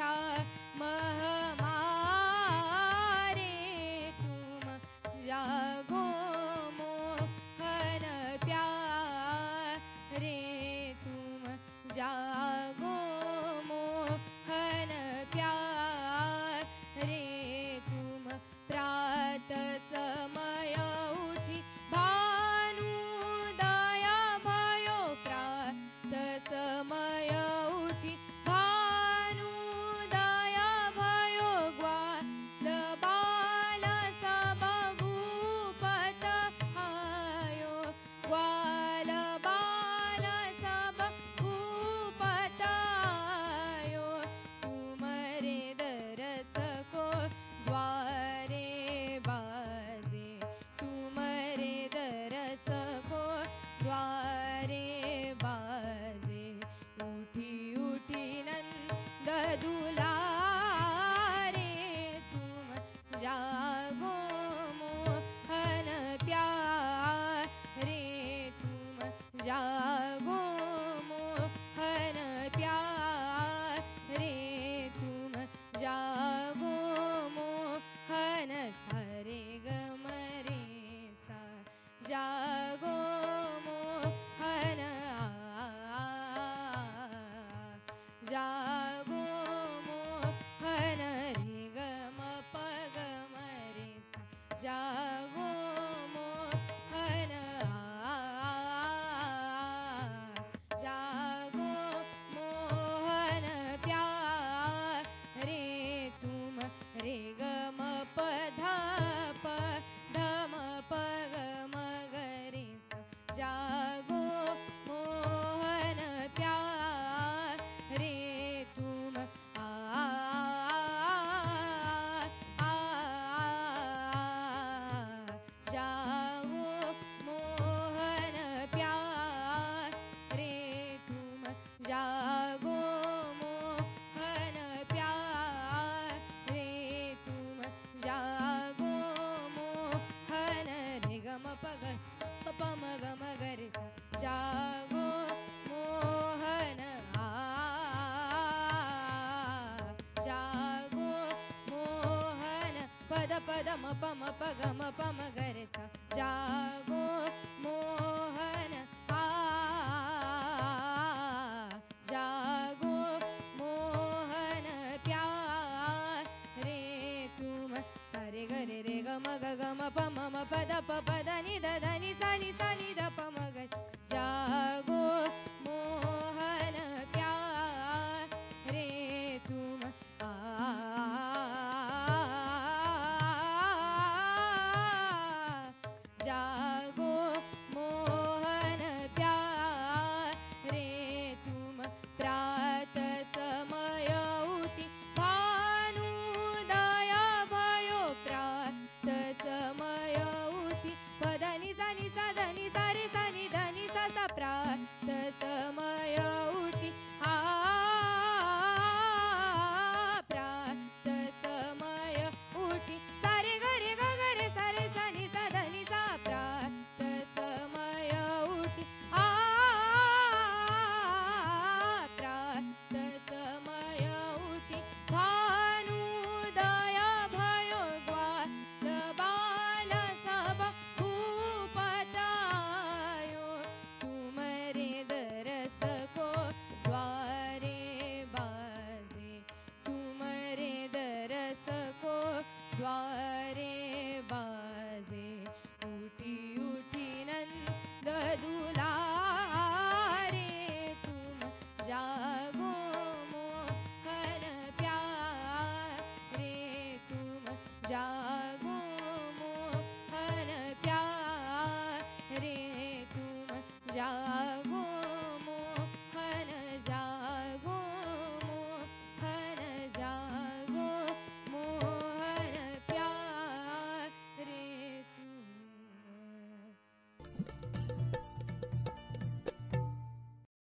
श्याम हमारे तुम जागो मोहन प्यारे तुम जागो मोहन प्यारे तुम प्रात समय उठी भानुदया भयो प्रात समय उठी भानुदया भयो ग्वाल बाल सब भूपत आयो ग्वाल बाल सब भूपत आयो तुम्हारे दरस को द्वारे बाजे तुम्हारे दरस को द्वारे बाजे उठी उठी नंद दुलारे तुम जागो मोहन प्यारे तुम जागो मोहन प्यारे तुम जागो मोहन सारे गम रे सा जागो मोहन जागो मोहन रे गम पगम रे सा जागो मोहन जागो मोहन प्यारे तुम रे गम पध धम पगम गरे सा जागो मोहन प्यारे तुम जागो मोहन प्यारे तुम जागो मोहन प्यारे तुम जागो मोहन रे गम पग पम गम गरे सा जागो मोहन जागो मोहन पद पदम पम पगम पम गरे सा जागो मोहन जागो मोहन प्यारे तुम सारे गरे रे गम गम पम पद पद नि द नि सा नि द पम ग जागो मोहन प्यारे तुम जागो मोहन प्यारे तुम प्रात समय उठी भानुदया भयो प्रात समय उठी पदनि सा नी सा रे सा नि द नि सा सा प्रात समय उठी प्रात समय उठी सारे गरे गरे सारे सा नि सा द नि सा प्रात समय उठी प्रात समय उठी भानुदया भयो ग्वाल बाल सब भूपत आयो तुम्हारे दरस को द्वारे बाजे तुम्हारे दरस को द्वारे बाजे उठी उठी नंद दुलारे तुम जागो मोहन प्यारे तुम जा